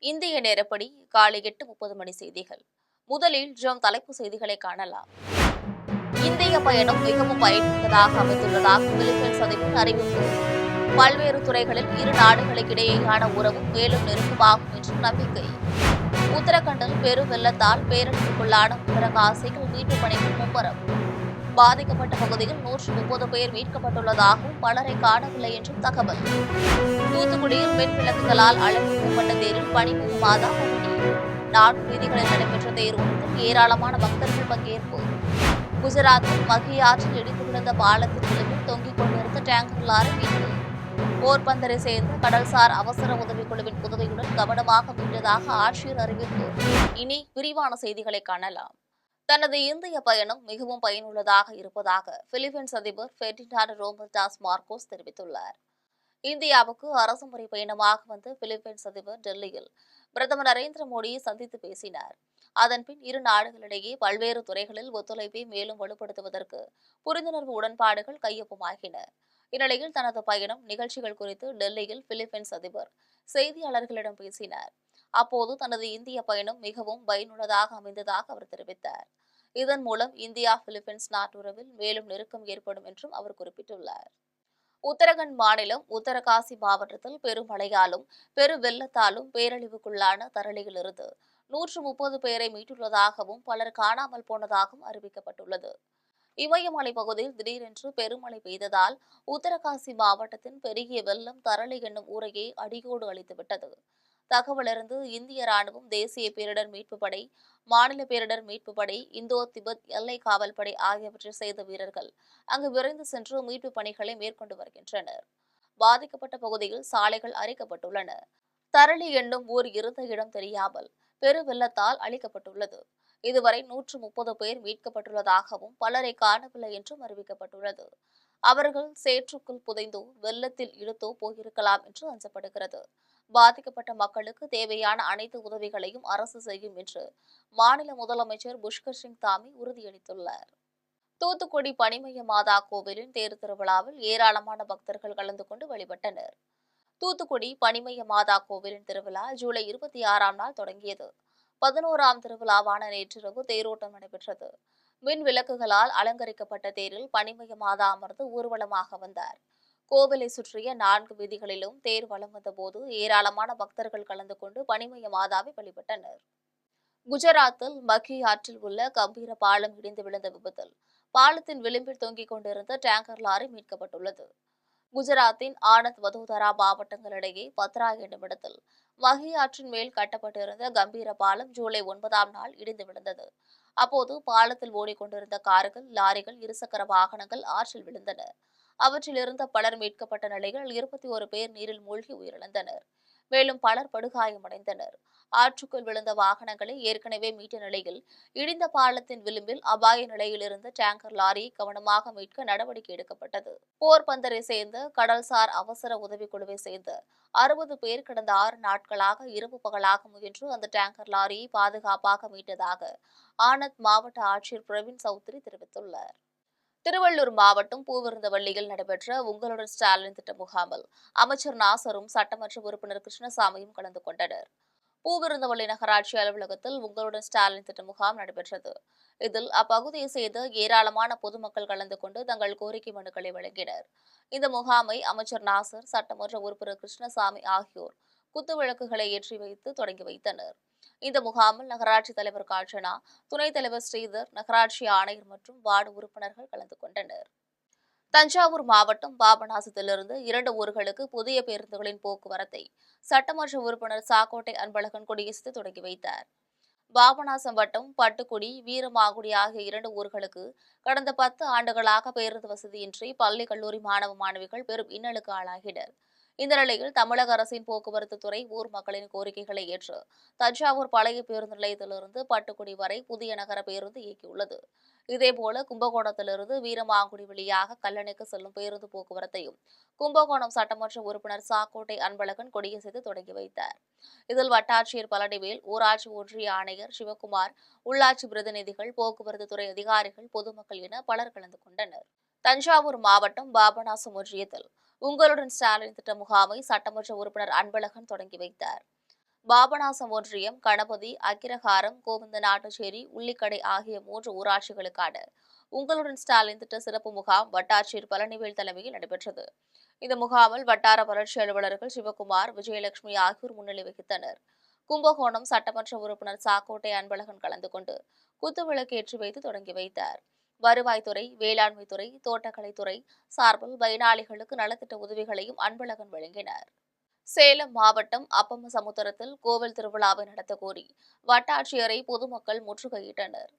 இந்திய நேரப்படி காலை 8:30 மணி செய்திகள். முதலில் தலைப்புச் செய்திகளை காணலாம். இந்திய பயணம் மிகவும் பயனுள்ளதாக அமைந்துள்ளதாக பிலிப்பைன்ஸ் அதிபர் அறிவிப்பு. பல்வேறு துறைகளில் இரு நாடுகளுக்கிடையேயான உறவு மேலும் நெருக்கமாகும் என்று நம்பிக்கை. உத்தரகண்டில் பெரும் வெள்ளத்தால் பேரழிவுக்குள்ளான உத்தரகாசிகள் மீட்புப் பணிகள் மும்முரம். பாதிக்கப்பட்ட பகுதியில் 130 பேர் மீட்கப்பட்டுள்ளதாகவும் பலரை காணவில்லை என்றும் தகவல். தூத்துக்குடியில் மின் விளக்குகளால் அலங்கரிக்கப்பட்ட தேரில் பனிமூ மாதா பவனி. 4 வீதிகளில் நடைபெற்ற தேரோட்டத்தில் ஏராளமான பக்தர்கள் பங்கேற்பு. குஜராத்தில் மகி ஆற்றில் இடிந்து விழுந்த பாலத்தின் விளிம்பில் தொங்கிக் கொண்டிருந்த டேங்கர் லாரி மீட்பு. போர்பந்தரை சேர்ந்த கடல்சார் அவசர உதவிக்குழுவின் உதவியுடன் கவனமாக மீண்டதாக ஆட்சியர் அறிவிப்பு. இனி விரிவான செய்திகளை காணலாம். தனது இந்திய பயணம் மிகவும் பயனுள்ளதாக இருப்பதாக பிலிப்பைன்ஸ் அதிபர் பெர்டினாண்டோ ரோபர்டோ மார்கோஸ் தெரிவித்துள்ளார். இந்தியாவுக்கு அரசுமுறை பயணமாக வந்த பிலிப்பைன்ஸ் அதிபர் டெல்லியில் பிரதமர் நரேந்திர மோடியை சந்தித்து பேசினார். அதன்பின் இரு நாடுகளிடையே பல்வேறு துறைகளில் ஒத்துழைப்பை மேலும் வலுப்படுத்துவதற்கு புரிந்துணர்வு உடன்பாடுகள் கையொப்பமாகின. இந்நிலையில் தனது பயணம் நிகழ்ச்சிகள் குறித்து டெல்லியில் பிலிப்பைன்ஸ் அதிபர் செய்தியாளர்களிடம் பேசினார். அப்போது தனது இந்திய பயணம் மிகவும் பயனுள்ளதாக அமைந்ததாக அவர் தெரிவித்தார். இதன் மூலம் இந்தியா பிலிப்பைன்ஸ் நாட்டுறவில் மேலும் நெருக்கம் ஏற்படும் என்றும் அவர் குறிப்பிட்டுள்ளார். உத்தரகண்ட் மாநிலம் உத்தரகாசி மாவட்டத்தில் பெரும் மழையாலும் பெரு வெள்ளத்தாலும் பேரழிவுக்குள்ளான தரளியிலிருந்து 130 பேரை மீட்டுள்ளதாகவும் பலர் காணாமல் போனதாகவும் அறிவிக்கப்பட்டுள்ளது. இமயமலை பகுதியில் திடீரென்று பெருமழை பெய்ததால் உத்தரகாசி மாவட்டத்தின் பெருகிய வெள்ளம் தரளி என்னும் ஊரையே அடியோடு அழித்துவிட்டது. தகவலறிந்து இந்திய ராணுவம், தேசிய பேரிடர் மீட்புப் படை, மாநில பேரிடர் மீட்புப் படை, இந்தோ திபெத் எல்லை காவல்படை ஆகியவற்றை செய்த வீரர்கள் அங்கு விரைந்து சென்று மீட்புப் பணிகளை மேற்கொண்டு வருகின்றனர். பாதிக்கப்பட்ட பகுதியில் சாலைகள் அரிக்கப்பட்டுள்ளன. தரளி என்னும் ஊர் இருந்த இடம் தெரியாமல் பெரு வெள்ளத்தால் அழிக்கப்பட்டுள்ளது. இதுவரை 130 பேர் மீட்கப்பட்டுள்ளதாகவும் பலரை காணவில்லை என்றும் அறிவிக்கப்பட்டுள்ளது. அவர்கள் சேற்றுக்குள் புதைந்தோ வெள்ளத்தில் இழுத்தோ போயிருக்கலாம் என்று அஞ்சப்படுகிறது. பாதிக்கப்பட்ட மக்களுக்கு தேவையான அனைத்து உதவிகளையும் அரசு செய்யும் என்று மாநில முதலமைச்சர் புஷ்கர் சிங் தாமி உறுதியளித்துள்ளார். தூத்துக்குடி பனிமய மாதா கோவிலின் தேர் திருவிழாவில் ஏராளமான பக்தர்கள் கலந்து கொண்டு வழிபட்டனர். தூத்துக்குடி பனிமய மாதா கோவிலின் திருவிழா ஜூலை 26ஆம் நாள் தொடங்கியது. 11ஆம் திருவிழாவான நேற்றிரவு தேரோட்டம் நடைபெற்றது. மின் விளக்குகளால் அலங்கரிக்கப்பட்ட தேரில் பனிமய மாதா அமர்ந்து ஊர்வலமாக வந்தார். கோவிலை சுற்றிய 4 வீதிகளிலும் தேர் வலம் வந்தபோது ஏராளமான பக்தர்கள் கலந்து கொண்டு பனிமய மாதாவை வழிபட்டனர். குஜராத்தில் மகி ஆற்றில் உள்ள கம்பீர பாலம் இடிந்து விழுந்த விபத்தில் பாலத்தின் விளிம்பில் தொங்கிக் கொண்டிருந்த டேங்கர் லாரி மீட்கப்பட்டுள்ளது. குஜராத்தின் ஆனந்த் வதோதரா மாவட்டங்களிடையே பத்ரா என்னும் இடத்தில் மகி ஆற்றின் மேல் கட்டப்பட்டிருந்த கம்பீர பாலம் ஜூலை 9ஆம் நாள் இடிந்து விழுந்தது. அப்போது பாலத்தில் ஓடிக்கொண்டிருந்த கார்கள், லாரிகள், இருசக்கர வாகனங்கள் ஆற்றில் விழுந்தன. அவற்றில் இருந்த பலர் மீட்கப்பட்ட நிலையில் 21 பேர் நீரில் மூழ்கி உயிரிழந்தனர். மேலும் பலர் படுகாயமடைந்தனர். ஆற்றுக்குள் விழுந்த வாகனங்களை ஏற்கனவே மீட்ட நிலையில் இடிந்த பாலத்தின் விளிம்பில் அபாய நிலையில் இருந்த டேங்கர் லாரியை கவனமாக மீட்க நடவடிக்கை எடுக்கப்பட்டது. போர்பந்தரை சேர்ந்த கடல்சார் அவசர உதவிக்குழுவை சேர்ந்த 60 பேர் கடந்த 6 நாட்களாக இரவு பகலாக முயன்று அந்த டேங்கர் லாரியை பாதுகாப்பாக மீட்டதாக ஆனந்த் மாவட்ட ஆட்சியர் பிரவீன் சௌத்ரி தெரிவித்துள்ளார். திருவள்ளூர் மாவட்டம் பூவிருந்தவள்ளியில் நடைபெற்ற உங்களுடன் ஸ்டாலின் திட்ட முகாமில் அமைச்சர் நாசரும் சட்டமன்ற உறுப்பினர் கிருஷ்ணசாமியும் கலந்து கொண்டனர். பூவிருந்தவள்ளி நகராட்சி அலுவலகத்தில் உங்களுடன் ஸ்டாலின் திட்ட முகாம் நடைபெற்றது. இதில் அப்பகுதியை சேர்ந்த ஏராளமான பொதுமக்கள் கலந்து கொண்டு தங்கள் கோரிக்கை மனுக்களை வழங்கினர். இந்த முகாமை அமைச்சர் நாசர், சட்டமன்ற உறுப்பினர் கிருஷ்ணசாமி ஆகியோர் குத்துவிளக்குகளை ஏற்றி வைத்து தொடங்கி வைத்தனர். இந்த முகாமில் நகராட்சி தலைவர் காஞ்சனா, துணைத் தலைவர் ஸ்ரீதர், நகராட்சி ஆணையர் மற்றும் வார்டு உறுப்பினர்கள் கலந்து கொண்டனர். தஞ்சாவூர் மாவட்டம் பாபநாசத்திலிருந்து 2 ஊர்களுக்கு புதிய பேருந்துகளின் போக்குவரத்தை சட்டமன்ற உறுப்பினர் சாக்கோட்டை அன்பழகன் கொடியசைத்து தொடங்கி வைத்தார். பாபநாசம் வட்டம் பட்டுக்குடி, வீரமாகுடி ஆகிய 2 ஊர்களுக்கு கடந்த 10 ஆண்டுகளாக பேருந்து வசதியின்றி பள்ளி, கல்லூரி மாணவ மாணவிகள் பெரும் இன்னலுக்கு ஆளாகினர். இந்த நிலையில் தமிழக அரசின் போக்குவரத்து துறை ஊர் மக்களின் கோரிக்கைகளை ஏற்று தஞ்சாவூர் பழைய பேருந்து நிலையத்திலிருந்து பட்டுக்குடி வரை புதிய நகர பேருந்து இயக்கியுள்ளது. இதேபோல கும்பகோணத்திலிருந்து வீரமாங்குடி வழியாக கல்லணைக்கு செல்லும் பேருந்து போக்குவரத்தையும் கும்பகோணம் சட்டமன்ற உறுப்பினர் சாக்கோட்டை அன்பழகன் கொடியசைத்து தொடங்கி வைத்தார். இதில் வட்டாட்சியர் பழனிவேல், ஊராட்சி ஒன்றிய ஆணையர் சிவக்குமார், உள்ளாட்சி பிரதிநிதிகள், போக்குவரத்து துறை அதிகாரிகள், பொதுமக்கள் என பலர் கலந்து கொண்டனர். தஞ்சாவூர் மாவட்டம் பாபநாசம் ஒன்றியத்தில் உங்களுடன் ஸ்டாலின் திட்ட முகாமை சட்டமன்ற உறுப்பினர் அன்பழகன் தொடங்கி வைத்தார். பாபநாசம் ஒன்றியம், கணபதி, அக்கிரகாரம், கோவிந்தநாட்டுச்சேரி, உள்ளிக்கடை ஆகிய 3 ஊராட்சிகளுக்கான உங்களுடன் ஸ்டாலின் திட்ட சிறப்பு முகாம் வட்டாட்சியர் பழனிவேல் தலைமையில் நடைபெற்றது. இந்த முகாமில் வட்டார வளர்ச்சி அலுவலர்கள் சிவக்குமார், விஜயலட்சுமி ஆகியோர் முன்னிலை வகித்தனர். கும்பகோணம் சட்டமன்ற உறுப்பினர் சாக்கோட்டை அன்பழகன் கலந்து கொண்டு குத்துவிளக்கு ஏற்றி வைத்து தொடங்கி வைத்தார். வருவாய்த்துறை, வேளாண்மைத்துறை, தோட்டக்கலைத்துறை சார்பில் பயனாளிகளுக்கு நலத்திட்ட உதவிகளையும் அன்பழகன் வழங்கினார். சேலம் மாவட்டம் அப்பமசமுத்திரத்தில் கோவில் திருவிழாவை நடத்த கோரி வட்டாட்சியரை பொதுமக்கள் முற்றுகையிட்டனர்.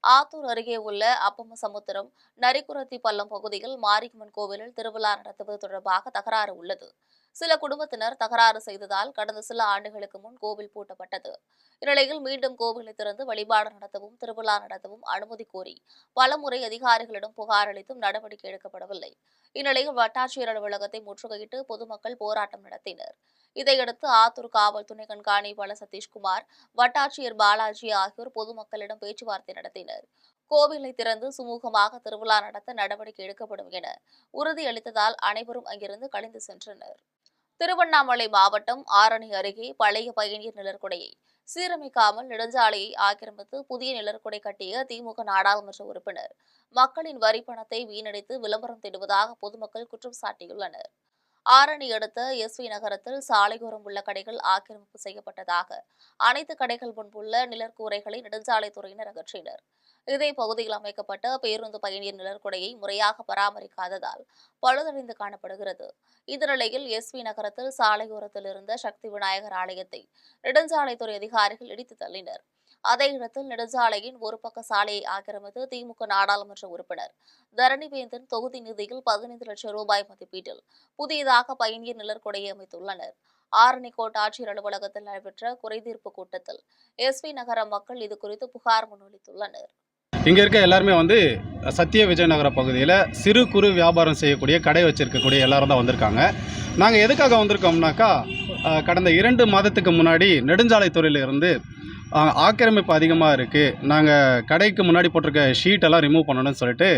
ஆத்தூர் அருகே உள்ள அப்பமசமுத்திரம் நரிக்குரத்தி பள்ளம் பகுதியில் மாரியம்மன் கோவிலில் திருவிழா நடத்துவது தொடர்பாக தகராறு உள்ளது. சில குடும்பத்தினர் தகராறு செய்ததால் கடந்த சில ஆண்டுகளுக்கு முன் கோவில் பூட்டப்பட்டது. இந்நிலையில் மீண்டும் கோவிலை திறந்து வழிபாடு நடத்தவும் திருவிழா நடத்தவும் அனுமதி கோரி பலமுறை அதிகாரிகளிடம் புகார் அளித்தும் நடவடிக்கை எடுக்கப்படவில்லை. இந்நிலையில் வட்டாட்சியர் அலுவலகத்தை முற்றுகையிட்டு பொதுமக்கள் போராட்டம் நடத்தினர். இதையடுத்து ஆத்தூர் காவல் துணை கண்காணிப்பாளர் சதீஷ்குமார், வட்டாட்சியர் பாலாஜி ஆகியோர் பொதுமக்களிடம் பேச்சுவார்த்தை நடத்தினர். கோவிலை திறந்து சுமூகமாக திருவிழா நடத்த நடவடிக்கை எடுக்கப்படும் என உறுதியளித்ததால் அனைவரும் அங்கிருந்து கலைந்து சென்றனர். திருவண்ணாமலை மாவட்டம் ஆரணி அருகே பழைய பயணியர் நிழற்குடையை சீரமைக்காமல் நெடுஞ்சாலையை ஆக்கிரமித்து புதிய நிழற்குடை கட்டிய திமுக நாடாளுமன்ற உறுப்பினர் மக்களின் வரிப்பணத்தை வீணடித்து விளம்பரம் தேடுவதாக பொதுமக்கள் குற்றம் சாட்டியுள்ளனர். ஆரணி அடுத்த எஸ்வி நகரத்தில் சாலையோரம் உள்ள கடைகள் ஆக்கிரமிப்பு செய்யப்பட்டதாக அனைத்து கடைகள் முன்புள்ள நிழற்கூரைகளை நெடுஞ்சாலைத்துறையினர் அகற்றினர். இதே பகுதியில் அமைக்கப்பட்ட பேருந்து பயணியர் நிழற்குடையை முறையாக பராமரிக்காததால் பழுதடைந்து காணப்படுகிறது. இந்த நிலையில் எஸ்வி நகரத்தில் சாலையோரத்தில் இருந்த சக்தி விநாயகர் ஆலயத்தை நெடுஞ்சாலைத்துறை அதிகாரிகள் இடித்து தள்ளினர். அதே இடத்தில் நெடுஞ்சாலையின் ஒரு பக்க சாலையை ஆக்கிரமித்து திமுக நாடாளுமன்ற உறுப்பினர் தரணிவேந்தன் தொகுதி நிதியில் 15 லட்சம் ரூபாய் மதிப்பீட்டில் புதியதாக பயணியர் நிழற்குடையை அமைத்துள்ளனர். ஆரணி கோட்டாட்சியர் அலுவலகத்தில் நடைபெற்ற குறைதீர்ப்பு கூட்டத்தில் எஸ்வி நகர மக்கள் இதுகுறித்து புகார் முன்வைத்துள்ளனர். இங்கே இருக்க எல்லாருமே சத்திய விஜயநகர பகுதியில் சிறு குறு வியாபாரம் செய்யக்கூடிய கடை வச்சிருக்கக்கூடிய எல்லாரும் தான் வந்திருக்காங்க. நாங்கள் எதுக்காக வந்திருக்கோம்னாக்கா, கடந்த 2 மாதத்துக்கு முன்னாடி நெடுஞ்சாலைத்துறையிலிருந்து ஆக்கிரமிப்பு அதிகமாக இருக்குது, நாங்கள் கடைக்கு முன்னாடி போட்டிருக்க ஷீட்டெல்லாம் ரிமூவ் பண்ணணும்னு சொல்லிட்டு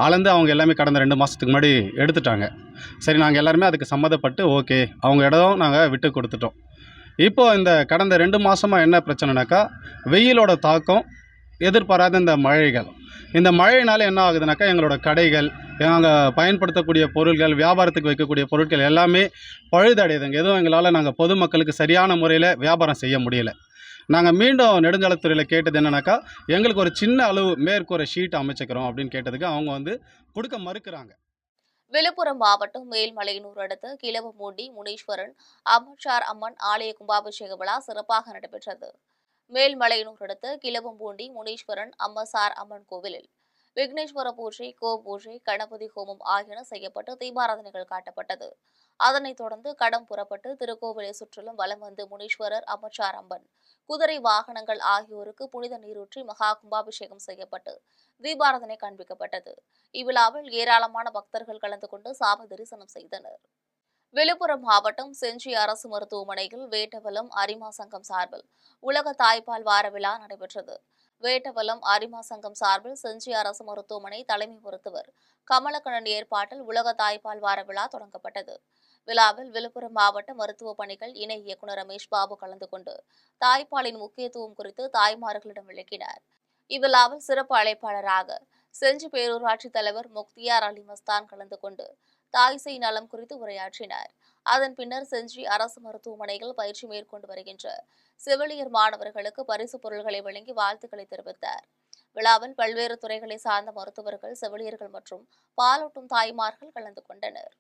அளந்து அவங்க எல்லாமே கடந்த 2 மாதத்துக்கு முன்னாடி எடுத்துட்டாங்க. சரி, நாங்கள் எல்லாருமே அதுக்கு சம்மதப்பட்டு ஓகே அவங்க இடம் நாங்கள் விட்டு கொடுத்துட்டோம். இப்போது இந்த கடந்த 2 மாதமாக என்ன பிரச்சனைனாக்கா, வெயிலோட தாக்கம், எதிர்பாராத இந்த மழையினால என்ன ஆகுதுனாக்கா, எங்களோட கடைகள், நாங்கள் பயன்படுத்தக்கூடிய பொருட்கள், வியாபாரத்துக்கு வைக்கக்கூடிய பொருட்கள் எல்லாமே பழுதடையுதுங்க. எதுவும் நாங்கள் பொதுமக்களுக்கு சரியான முறையில் வியாபாரம் செய்ய முடியல. நாங்கள் மீண்டும் நெடுஞ்சாலைத்துறையில் கேட்டது என்னன்னாக்கா, எங்களுக்கு ஒரு சின்ன அளவு மேற்கூரை ஷீட் அமைச்சுக்கிறோம் அப்படின்னு கேட்டதுக்கு அவங்க கொடுக்க மறுக்கிறாங்க. விழுப்புரம் மாவட்டம் மேல்மலையனூர் அடுத்த கிழவமூண்டி முனீஸ்வரன் அம்மன்சார் அம்மன் ஆலய கும்பாபிஷேக விழா சிறப்பாக நடைபெற்றது. மேல்மலையனூர் அடுத்த கிழவம்பூண்டி முனீஸ்வரன் அம்மசார் அம்மன் கோவிலில் விக்னேஸ்வர பூஜை, பூஜை, கணபதி ஹோமம் ஆகியன செய்யப்பட்டு தீபாராதனைகள் காட்டப்பட்டது. அதனைத் தொடர்ந்து கடம் புறப்பட்டு திருக்கோவிலை சுற்றிலும் வலம் வந்து முனீஸ்வரர், அம்மச்சார் அம்மன், குதிரை வாகனங்கள் ஆகியோருக்கு புனித நீரூற்றி மகா கும்பாபிஷேகம் செய்யப்பட்டு தீபாராதனை காண்பிக்கப்பட்டது. இவ்விழாவில் ஏராளமான பக்தர்கள் கலந்து கொண்டு சாமி தரிசனம் செய்தனர். விழுப்புரம் மாவட்டம் செஞ்சி அரசு மருத்துவமனையில் வேட்டவலம் அரிமா சங்கம் சார்பில் உலக தாய்ப்பால் வார விழா நடைபெற்றது. வேட்டவலம் அரிமா சங்கம் சார்பில் செஞ்சி அரசு மருத்துவமனை தலைமை மருத்துவர் கமலக்கண்ணன் ஏற்பாட்டில் உலக தாய்ப்பால் வார விழா தொடங்கப்பட்டது. விழாவில் விழுப்புரம் மாவட்ட மருத்துவ பணிகள் இணை இயக்குநர் ரமேஷ் பாபு கலந்து கொண்டு தாய்ப்பாலின் முக்கியத்துவம் குறித்து தாய்மார்களிடம் விளக்கினார். இவ்விழாவில் சிறப்பு அழைப்பாளராக செஞ்சி பேரூராட்சி தலைவர் முக்தியார் அலி மஸ்தான் கலந்து கொண்டு தாய்சேய் நலம் குறித்து உரையாற்றினார். அதன் பின்னர் செஞ்சி அரசு மருத்துவமனையில் பயிற்சி மேற்கொண்டு வருகின்ற செவிலியர் மாணவர்களுக்கு பரிசு பொருட்களை வழங்கி வாழ்த்துக்களை தெரிவித்தார். விழாவில் பல்வேறு துறைகளை சார்ந்த மருத்துவர்கள், செவிலியர்கள் மற்றும் பாலூட்டும் தாய்மார்கள் கலந்து கொண்டனர்.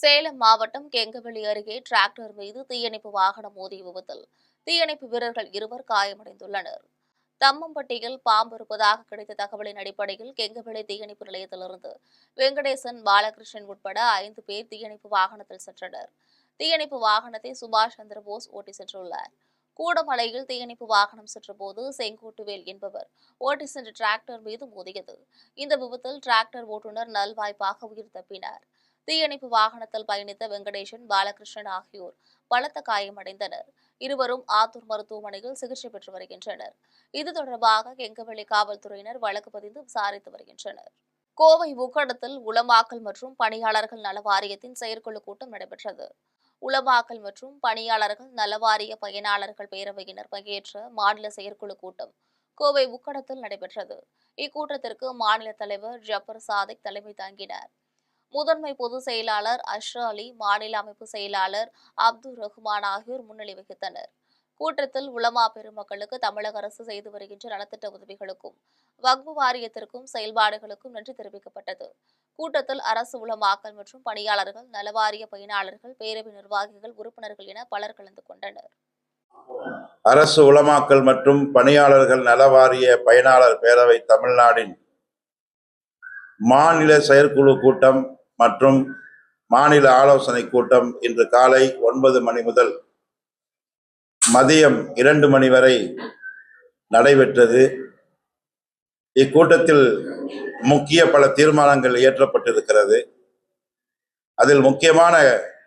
சேலம் மாவட்டம் கெங்கவெளி அருகே டிராக்டர் மீது தீயணைப்பு வாகனம் மோதிய விபத்தில் தீயணைப்பு வீரர்கள் 2 காயமடைந்துள்ளனர். தம்மம்பட்டியில் பாம்பு இருப்பதாக கிடைத்த தகவலின் அடிப்படையில் கெங்கவெளி தீயணைப்பு நிலையத்திலிருந்து வெங்கடேசன், பாலகிருஷ்ணன் உட்பட 5 பேர் தீயணைப்பு வாகனத்தில் சென்றனர். தீயணைப்பு வாகனத்தை சுபாஷ் சந்திரபோஸ் ஓட்டி சென்றுள்ளார். கூடமலையில் தீயணைப்பு வாகனம் சென்றபோது செங்கோட்டுவேல் என்பவர் ஓட்டி சென்ற டிராக்டர் மீது மோதியது. இந்த விபத்தில் டிராக்டர் ஓட்டுநர் நல்வாய்ப்பாக உயிர் தப்பினார். தீயணைப்பு வாகனத்தில் பயணித்த வெங்கடேசன், பாலகிருஷ்ணன் ஆகியோர் பலத்த காயமடைந்தனர். இருவரும் ஆத்தூர் மருத்துவமனையில் சிகிச்சை பெற்று வருகின்றனர். இது தொடர்பாக கெங்கவெளி காவல்துறையினர் வழக்கு பதிந்து விசாரித்து வருகின்றனர். கோவை உக்கடத்தில் உளமாக்கல் மற்றும் பணியாளர்கள் நல வாரியத்தின் செயற்குழு கூட்டம் நடைபெற்றது. உலமாக்கல் மற்றும் பணியாளர்கள் நலவாரிய பயனாளர்கள் பேரவையினர் பங்கேற்ற மாநில செயற்குழு கூட்டம் கோவை உக்கடத்தில் நடைபெற்றது. இக்கூட்டத்திற்கு மாநில தலைவர் ஜப்பர் சாதிக் தலைமை தாங்கினார். முதன்மை பொதுச் செயலாளர் அஷ்ரா அலி, மாநில அமைப்பு செயலாளர் அப்துல் ரஹ்மான் ஆகியோர் முன்னிலை வகித்தனர். கூட்டத்தில் உலமா பெருமக்களுக்கு தமிழக அரசு செய்து வருகின்ற நலத்திட்ட உதவிகளுக்கும் வக்ஃபு வாரியத்திற்கும் செயல்பாடுகளுக்கும் நன்றி தெரிவிக்கப்பட்டது. கூட்டத்தில் அரசு உலமாக்கல் மற்றும் பணியாளர்கள் நலவாரிய பயனாளர்கள் பேரவை நிர்வாகிகள் உறுப்பினர்கள் என பலர் கலந்து கொண்டனர். அரசு உலமாக்கல் மற்றும் பணியாளர்கள் நலவாரிய பயனாளர் பேரவை தமிழ்நாடின் மாநில செயற்குழு கூட்டம் மற்றும் மாநில ஆலோசனை கூட்டம் இன்று காலை 9 மணி முதல் மதியம் 2 மணி வரை நடைபெற்றது. இக்கூட்டத்தில் முக்கிய பல தீர்மானங்கள் இயற்றப்பட்டிருக்கிறது. அதில் முக்கியமான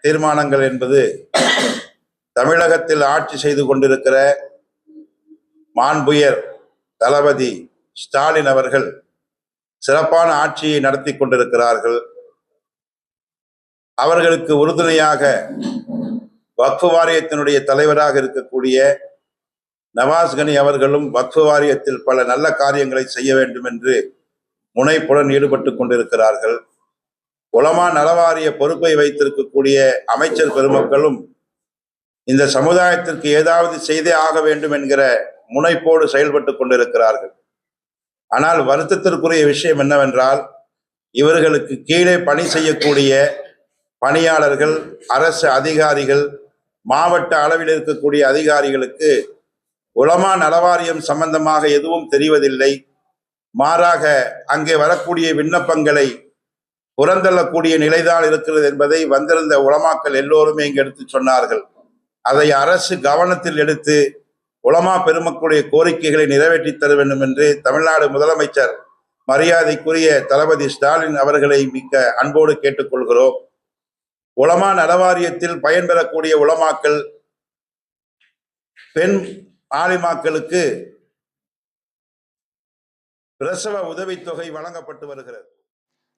தீர்மானங்கள் என்பது தமிழகத்தில் ஆட்சி செய்து கொண்டிருக்கிற மாண்புயர் தளபதி ஸ்டாலின் அவர்கள் சிறப்பான ஆட்சியை நடத்தி கொண்டிருக்கிறார்கள். அவர்களுக்கு உறுதுணையாக வக்ஃபு வாரியத்தினுடைய தலைவராக இருக்கக்கூடிய நவாஸ் கனி அவர்களும் வக்ஃபு வாரியத்தில் பல நல்ல காரியங்களை செய்ய வேண்டும் என்று முனைப்புடன் ஈடுபட்டு கொண்டிருக்கிறார்கள். உலமா நலவாரிய பொறுப்பை வைத்திருக்கக்கூடிய அமைச்சர் பெருமக்களும் இந்த சமுதாயத்திற்கு ஏதாவது செய்தே ஆக வேண்டும் என்கிற முனைப்போடு செயல்பட்டு கொண்டிருக்கிறார்கள். ஆனால் வருத்தத்திற்குரிய விஷயம் என்னவென்றால், இவர்களுக்கு கீழே பணி செய்யக்கூடிய பணியாளர்கள், அரசு அதிகாரிகள், மாவட்ட அளவில் இருக்கக்கூடிய அதிகாரிகளுக்கு உலமா நலவாரியம் சம்பந்தமாக எதுவும் தெரிவதில்லை. மாறாக அங்கே வரக்கூடிய விண்ணப்பங்களை புறந்தள்ளக்கூடிய நிலைதான் இருக்கிறது என்பதை வந்திருந்த உலமாக்கள் எல்லோருமே இங்கு எடுத்து சொன்னார்கள். அதை அரசு கவனத்தில் எடுத்து உலமா பெருமக்களுடைய கோரிக்கைகளை நிறைவேற்றி தர வேண்டும் என்று தமிழ்நாடு முதலமைச்சர் மரியாதைக்குரிய தளபதி ஸ்டாலின் அவர்களை மிக்க அன்போடு கேட்டுக்கொள்கிறோம். உலமா நலவாரியத்தில் பயன்பெறக்கூடிய உலமாக்கள், பெண் ஆலிமாக்களுக்கு பிரசவ உதவித்தொகை வழங்கப்பட்டு வருகிறது.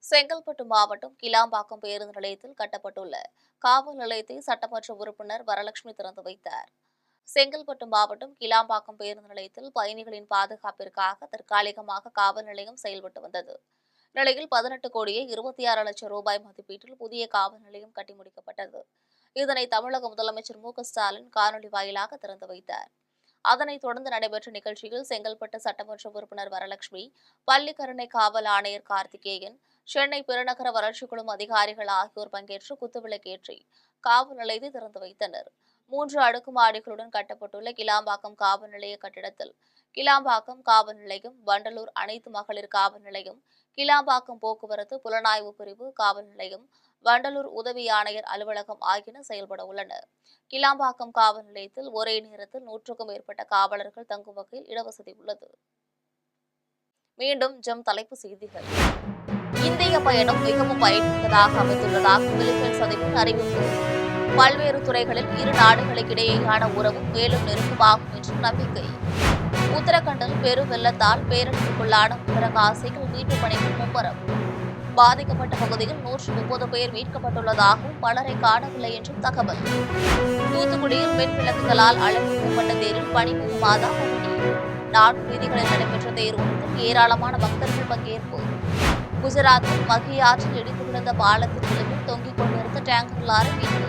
செங்கல்பட்டு மாவட்டம் கிளாம்பாக்கம் பேருந்து நிலையத்தில் கட்டப்பட்டுள்ள காவல் நிலையத்தை சட்டமன்ற உறுப்பினர் வரலட்சுமி திறந்து வைத்தார். செங்கல்பட்டு மாவட்டம் கிளாம்பாக்கம் பேருந்து நிலையத்தில் பயணிகளின் பாதுகாப்பிற்காக தற்காலிகமாக காவல் நிலையம் செயல்பட்டு வந்தது. நிலையில் 18 கோடியே 26 லட்சம் ரூபாய் மதிப்பீட்டில் புதிய காவல் நிலையம் கட்டி முடிக்கப்பட்டது. இதனை தமிழக முதலமைச்சர் மு க ஸ்டாலின் காணொலி வாயிலாக திறந்து வைத்தார். அதனைத் தொடர்ந்து நடைபெற்ற நிகழ்ச்சியில் செங்கல்பட்டு சட்டமன்ற உறுப்பினர் வரலட்சுமி, பள்ளிக்கரணை காவல் ஆணையர் கார்த்திகேயன், சென்னை பெருநகர வளர்ச்சி குழும அதிகாரிகள் ஆகியோர் பங்கேற்று குத்துவிளக்கேற்றி காவல் நிலையத்தை திறந்து வைத்தனர். 3 அடுக்குமாடிகளுடன் கட்டப்பட்டுள்ள கிளாம்பாக்கம் காவல் நிலைய கட்டிடத்தில் கிளாம்பாக்கம் காவல் நிலையம், வண்டலூர் அனைத்து மகளிர் காவல் நிலையம், கிளாம்பாக்கம் போக்குவரத்து புலனாய்வு பிரிவு காவல் நிலையம், வண்டலூர் உதவி ஆணையர் அலுவலகம் ஆகியன செயல்பட உள்ளன. கிளாம்பாக்கம் காவல் நிலையத்தில் ஒரே நேரத்தில் 100க்கும் மேற்பட்ட காவலர்கள் தங்கும் வகையில் இடவசதி உள்ளது. மீண்டும் தலைப்புச் செய்திகள். இந்திய பயணம் மிகவும் பயனுள்ளதாக அமைந்துள்ளதாக பிலிப்பைன்ஸ் அதிபர் அறிவிப்பு. பல்வேறு துறைகளில் இரு நாடுகளுக்கிடையேயான உறவு மேலும் நெருக்கமாகும் என்று நம்பிக்கை. உத்தரகண்டில் பெரும் வெள்ளத்தால் பேரழிவுக்குள்ளான உத்தரகாசிகள் மீட்புப் பணிகள் மும்முரம். பாதிக்கப்பட்ட பகுதியில் 130 பேர் மீட்கப்பட்டுள்ளதாகவும் பலரை காணவில்லை என்றும் தகவல். தூத்துக்குடியில் மின் விளக்குகளால் அலங்கரிக்கப்பட்ட தேரில் பணிபுரி மாதா பவனி. 4 வீதிகளில் நடைபெற்ற தேரோட்டத்தில் ஏராளமான பக்தர்கள் பங்கேற்பு. குஜராத்தில் மகி ஆற்றில் இடிந்து விழுந்த பாலத்தின் விளிம்பில் தொங்கிக் கொண்டிருந்த டேங்கர் லாரி மீட்பு.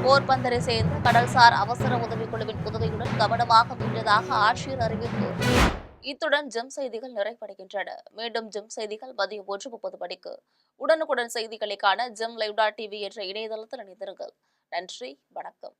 போர்பந்தரை சேர்ந்த கடல்சார் அவசர உதவிக்குழுவின் உதவியுடன் கவனமாக மீண்டதாக ஆட்சியர் அறிவிப்பு. இத்துடன் செய்திகள் நிறைவடைகின்றன. மீண்டும் செய்திகள் மதியம் 1:30 மணிக்கு. உடனுக்குடன் செய்திகளை காண GemLive.tv என்ற இணையதளத்தில் இணைந்திருங்கள். நன்றி, வணக்கம்.